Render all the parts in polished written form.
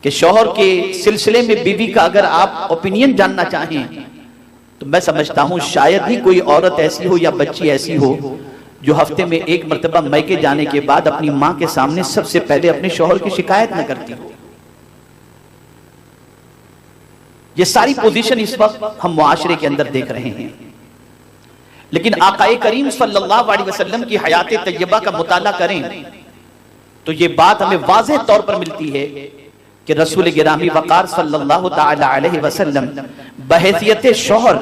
कि शौहर के सिलसिले में बीवी का अगर आप ओपिनियन जानना चाहें तो मैं समझता हूं शायद ही कोई औरत ऐसी हो या बच्ची ऐसी हो जो हफ्ते में एक मर्तबा मैके जाने के बाद अपनी मां के सामने सबसे पहले अपने शौहर की शिकायत न करती हो। ये सारी पोजीशन इस वक्त हम मुआशरे के अंदर देख रहे हैं, लेकिन आकाए करीम सल्लल्लाहु अलैहि वसल्लम की हयात तैयबा का मुताला करें तो ये बात हमें वाज़ेह तौर पर मिलती है कि रसूल गिरामी वक़ार सल्लल्लाहु ताला अलैहि वसल्लम बहैसियत शौहर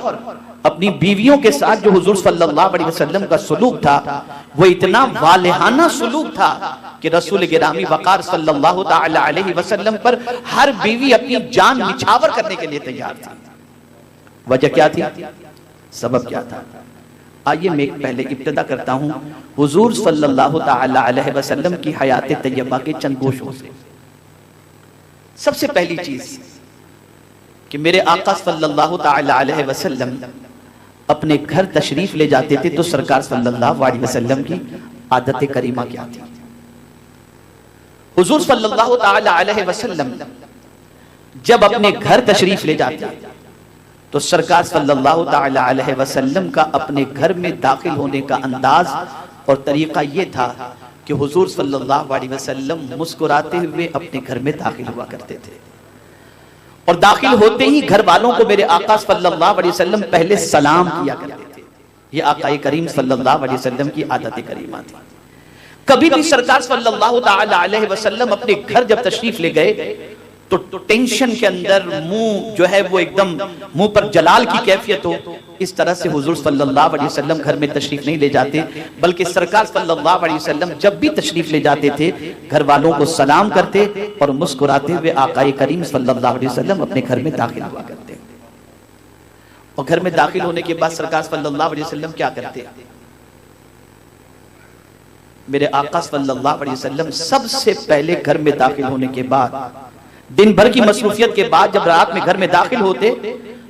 अपनी बीवियों के साथ जो हुजूर सल्लल्लाहु अलैहि वसल्लम का सलूक था वो इतना वालिहाना सलूक था कि रसूल गिरामी वक़ार सल्लल्लाहु ताला अलैहि वसल्लम पर हर बीवी अपनी जान निछावर करने के लिए तैयार थी। वजह क्या थी, सबब क्या था? आइए मैं पहले इब्तिदा करता हूं हुजूर सल्लल्लाहु ताला अलैहि वसल्लम की हयात तैयबा के चंद गोशों से। सबसे पहली चीज कि मेरे आका सल्लल्लाहु ताला अलैहि वसल्लम अपने घर तशरीफ ले जाते थे तो सरकार सल्लल्लाहु अलैहि वसल्लम की आदत करीमा क्या थी? हुजूर सल्लल्लाहु ताला अलैहि वसल्लम जब अपने घर तशरीफ ले जाते तो सरकार सल्लल्लाहु ताला अलैहि वसल्लम का अपने घर में दाखिल होने का अंदाज और तरीका ये था कि हुजूर सल्लल्लाहु अलैहि वसल्लम मुस्कुराते हुए अपने घर में दाखिल हुआ करते थे और दाखिल होते ही घर वालों को मेरे आका सल्लल्लाहु अलैहि वसल्लम पहले सलाम किया करते थे। ये आका करीम सल्लल्लाहु अलैहि वसल्लम की आदत करीमा थी। कभी भी सरकार सल्लल्लाहु ताला अलैहि वसल्लम अपने घर जब तशरीफ ले गए तो टेंशन के अंदर मुंह जो है वो एकदम मुंह पर जलाल की कैफियत हो, इस तरह से हुजूर सल्लल्लाहु अलैहि वसल्लम घर में तशरीफ नहीं ले जाते, बल्कि सरकार सल्लल्लाहु अलैहि वसल्लम जब भी तशरीफ ले जाते थे घर वालों को सलाम करते और मुस्कुराते हुए आकाए करीम सल्लल्लाहु अलैहि वसल्लम अपने घर में दाखिल हुआ करते। और घर में दाखिल होने के बाद सरकार सल्लल्लाहु अलैहि वसल्लम क्या करते? मेरे आका सल्लल्लाहु अलैहि वसल्लम सबसे पहले घर में दाखिल होने के बाद दिन भर की मसरूफियत के बाद जब रात में घर में दाखिल होते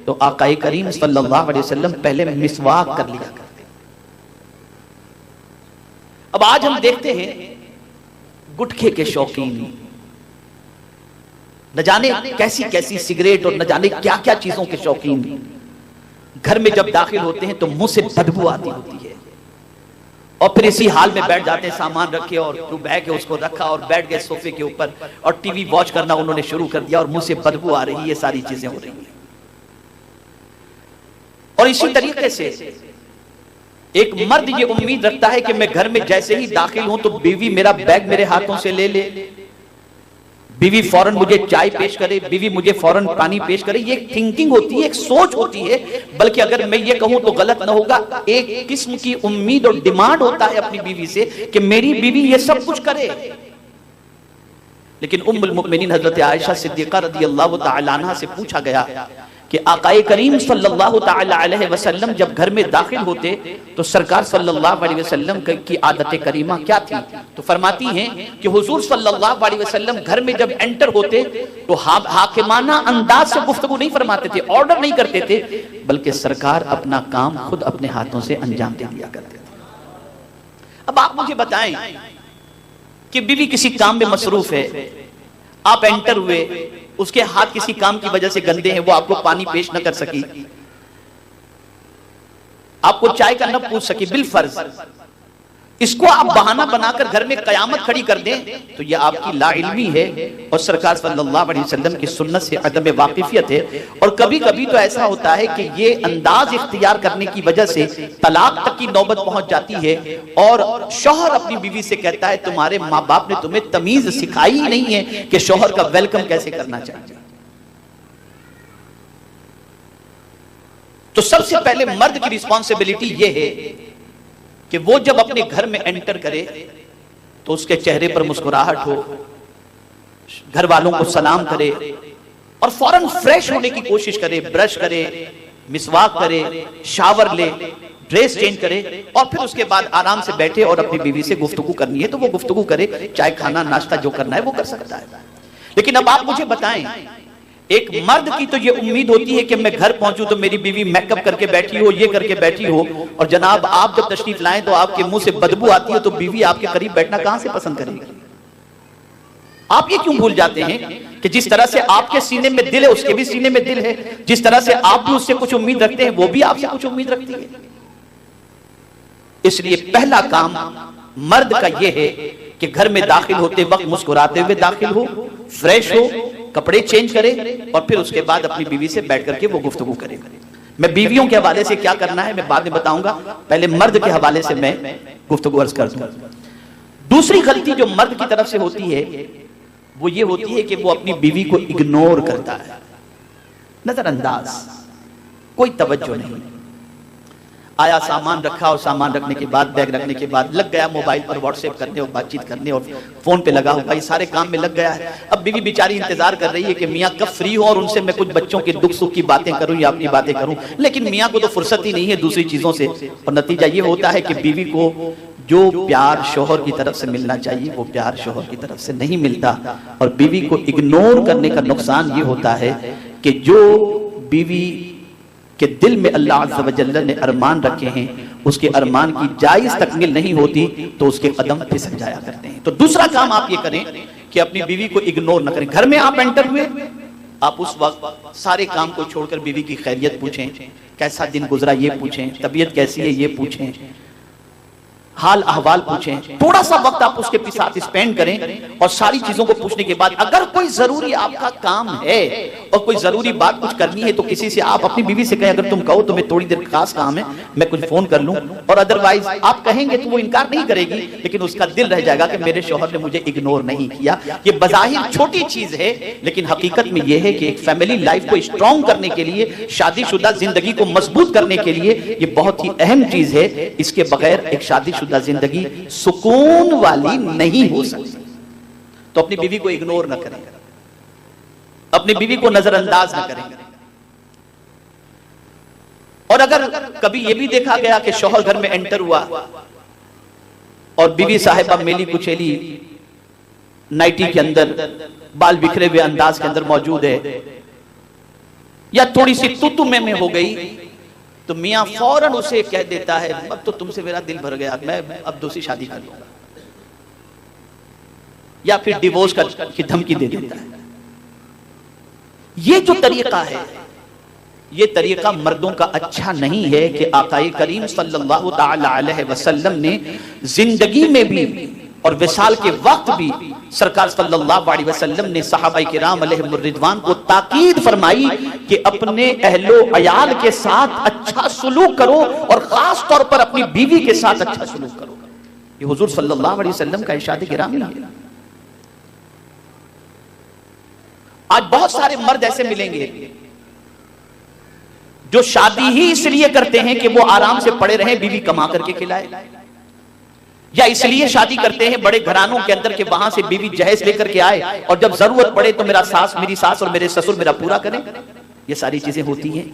तो आकाए करीम सल्लल्लाहु अलैहि वसल्लम पहले मिसवाक कर लिया करते। अब आज हम देखते हैं गुटखे के शौकीन, न जाने कैसी कैसी सिगरेट और न जाने क्या क्या चीजों के शौकीन घर में जब दाखिल होते हैं तो मुंह से बदबू आती होती है और फिर इसी हाल में बैठ जाते हैं, सामान रखे और टू बैग है उसको रखा और बैठ गए सोफे के ऊपर और टीवी वॉच करना उन्होंने शुरू कर दिया और मुंह से बदबू आ रही है, ये सारी चीजें हो रही हैं। और इसी तरीके से एक मर्द ये उम्मीद रखता है कि मैं घर में जैसे ही दाखिल हूं तो बीवी मेरा बैग मेरे हाथों से ले ले, बीवी फौरन मुझे चाय पेश करे, बीवी मुझे फौरन पानी पेश करे। ये एक थिंकिंग होती है, एक सोच होती है, बल्कि अगर मैं ये कहूं तो गलत ना होगा, एक किस्म की उम्मीद और डिमांड होता है अपनी बीवी से कि मेरी बीवी ये सब कुछ करे। लेकिन उम्मुल मुमिनीन हजरत आयशा सिद्दीका रदियल्लाहु ताला अन्हा से पूछा गया कि आकाए करीम सल्लल्लाहु ताला अलैहि वसल्लम जब घर में दाखिल होते तो सरकार सल्लल्लाहु अलैहि वसल्लम की आदत करीमा क्या थी? तो फरमाती हैं कि हुजूर सल्लल्लाहु अलैहि वसल्लम घर में जब एंटर होते तो हाकिमाना अंदाज से गुफ्तगू नहीं फरमाते थे, ऑर्डर नहीं करते थे, बल्कि सरकार अपना काम खुद अपने हाथों से अंजाम दे दिया करते थे। अब आप मुझे बताएं कि बीवी किसी काम में मसरूफ है, आप एंटर हुए, उसके हाथ किसी काम की वजह से गंदे हैं, वो आपको पानी पेश न कर सकी, आपको चाय का न पूछ सकी बिलफर्ज, इसको आप बहाना बनाकर घर में कयामत खड़ी कर दें तो यह आपकी लाइल्मी है और सरकार सल्लल्लाहु अलैहि वसल्लम की सुन्नत से अदम वाकिफियत है। और कभी कभी तो ऐसा होता है कि ये अंदाज इख्तियार करने की वजह से तलाक तक की नौबत पहुंच जाती है और शौहर अपनी बीवी से कहता है तुम्हारे माँ बाप ने तुम्हें तमीज सिखाई ही नहीं है कि शौहर का वेलकम कैसे करना चाहिए। तो सबसे पहले मर्द की रिस्पॉन्सिबिलिटी यह है कि वो जब अपने घर में एंटर करे तो उसके चेहरे पर मुस्कुराहट हो, घर वालों को सलाम करे और फौरन फ्रेश होने की कोशिश करे, ब्रश करे, मिसवाक करे, शावर ले, ड्रेस चेंज करे और फिर उसके बाद आराम से बैठे और अपनी बीवी से गुफ्तगू करनी है तो वो गुफ्तगू करे, चाय खाना नाश्ता जो करना है वो कर सकता है। लेकिन अब आप मुझे बताएं, एक मर्द की तो ये उम्मीद होती है कि मैं घर पहुंचूं तो मेरी बीवी मेकअप करके बैठी हो, ये करके बैठी हो, और जनाब आप जब तशरीफ लाएं तो आपके मुंह से बदबू आती है तो बीवी आपके करीब बैठना कहां से पसंद करेगी? आप ये क्यों भूल जाते हैं कि जिस तरह से आपके सीने में दिल है उसके भी सीने में दिल है, जिस तरह से आप भी उससे कुछ उम्मीद रखते हैं वो भी आपसे कुछ उम्मीद रखती है। इसलिए पहला काम मर्द का यह है कि घर में दाखिल होते वक्त मुस्कुराते हुए दाखिल हो, फ्रेश हो, कपड़े चेंज करे और फिर उसके बाद अपनी बीवी से बैठ करके वो गुफ्तगू करे। मैं बीवियों के हवाले से क्या करना है मैं बाद में बताऊंगा, पहले मर्द के हवाले से मैं गुफ्तगू अर्ज कर दूं। दूसरी गलती जो मर्द की तरफ से होती है वो ये होती है कि वो अपनी बीवी को इग्नोर करता है, नजरअंदाज, कोई तवज्जो नहीं। आया, सामान रखा और सामान रखने के बाद, बैग रखने के बाद लग गया मोबाइल पर व्हाट्सएप करने और बातचीत करने और फोन पे लगा हुआ, ये सारे काम में लग गया है। अब बीवी बेचारी इंतजार कर रही है कि मियाँ कब फ्री हो और उनसे मैं कुछ बच्चों के दुख सुख की बातें करूं या अपनी बातें करूं, लेकिन मियाँ को तो फुर्सत ही नहीं है दूसरी चीजों से। और नतीजा ये होता है कि बीवी को जो प्यार शोहर की तरफ से मिलना चाहिए वो प्यार शोहर की तरफ से नहीं मिलता। और बीवी को इग्नोर करने का नुकसान ये होता है कि जो बीवी के दिल में अल्लाह अज़्ज़ व जल्ल ने अरमान रखे हैं उसके अरमान की जायज तकमील नहीं होती तो उसके कदम फिसल जाया करते हैं। तो दूसरा काम आप ये करें कि अपनी बीवी को इग्नोर न करें। घर में आप एंटर हुए, आप उस वक्त सारे काम को छोड़कर बीवी की खैरियत पूछें, कैसा दिन गुजरा ये पूछें, तबीयत कैसी है ये पूछें, हाल अहवाल पूछें। थोड़ा सा वक्त आप उसके साथ स्पेंड करें और सारी चीजों को पूछने के बाद अगर कोई जरूरी आपका काम है और कोई जरूरी बात कुछ करनी है तो किसी से आप अपनी बीवी से कहें, अगर तुम कहो तो मैं थोड़ी देर खास काम है मैं कुछ फोन कर लूं, और अदरवाइज आप कहेंगे तो वो इनकार नहीं करेगी, लेकिन उसका दिल रह जाएगा कि मेरे शौहर ने मुझे इग्नोर नहीं किया। ये बज़ाहिर छोटी चीज है लेकिन हकीकत में यह है कि एक फैमिली लाइफ को स्ट्रॉन्ग करने के लिए, शादीशुदा जिंदगी को मजबूत करने के लिए ये बहुत ही अहम चीज है। इसके बगैर एक शादीशुदा जिंदगी सुकून वाली नहीं हो सकती। तो अपनी बीवी को इग्नोर न करें, अपनी बीवी को नजरअंदाज न करें। और अगर कभी यह भी देखा गया कि शौहर घर में एंटर हुआ और बीवी साहिबा मेली कुचेली नाइटी के अंदर बाल बिखरे हुए अंदाज के अंदर मौजूद है या थोड़ी सी तुतु में हो गई तो मियां फौरन उसे कह देता है, अब तो तुमसे मेरा दिल भर गया, मैं अब दूसरी शादी कर लूंगा, या फिर डिवोर्स की धमकी दे देता है। ये जो तरीका है ये तरीका मर्दों का अच्छा नहीं है कि आकाए करीम सल्लल्लाहु ताला अलैहि वसल्लम ने जिंदगी में भी और विसाल के वक्त भी सरकार सल्लल्लाहु अलैहि वसल्लम ने सहाबाए किराम अलैहिम रिदवान को ताकीद फरमाई कि अपने अहलो अयाल के साथ अच्छा सुलूक करो और खास तौर पर अपनी बीवी के साथ अच्छा सुलूक करो। ये हुजूर सल्लल्लाहु अलैहि वसल्लम का इरशाद गिरामी है। आज बहुत सारे मर्द ऐसे मिलेंगे जो शादी ही इसलिए करते हैं कि वो आराम से पड़े रहें, बीवी कमा करके खिलाए, या इसलिए शादी करते हैं बड़े घरानों के अंदर के वहां से बीवी जहेज लेकर के आए और जब जरूरत पड़े तो मेरी सास और मेरे ससुर मेरा पूरा करें। ये सारी चीजें होती हैं,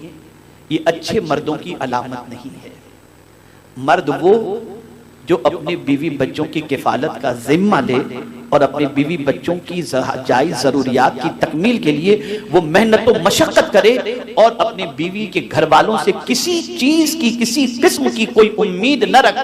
ये अच्छे मर्दों की अलामत नहीं है। मर्द वो जो अपने बीवी बच्चों की किफालत का जिम्मा ले और अपने बीवी बच्चों की जायज जरूरियात की तकमील के लिए वो मेहनत व मशक्कत करे और अपने बीवी के घर वालों से किसी चीज की किसी किस्म की कोई उम्मीद न रखे।